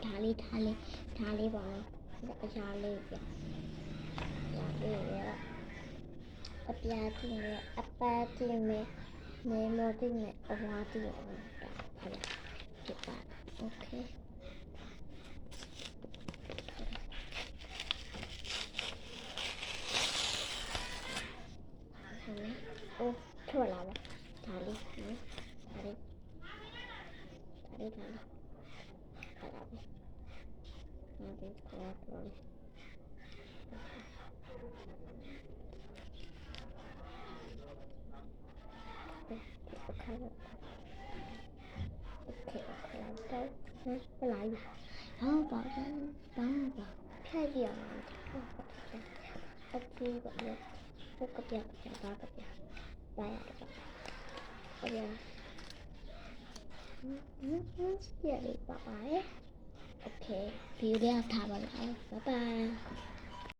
ဒါလေးပါနော်အရာလေးပြရာလေးရအပြားတင်နဲ့အပါတင်နဲ့နေမတင်နဲ့အဝါတင်နဲ့ဒါဖြစ်ပါโอเคโอ้ထွက်လာပါဒါလေးနော်ဒါလေးအဲ့ဒါပဲဒီကောတော့来一然后保证帮我吧漂亮OK 个别这个别8个别来呀这个这边谢谢你爸爸 OK 比如要他们来拜拜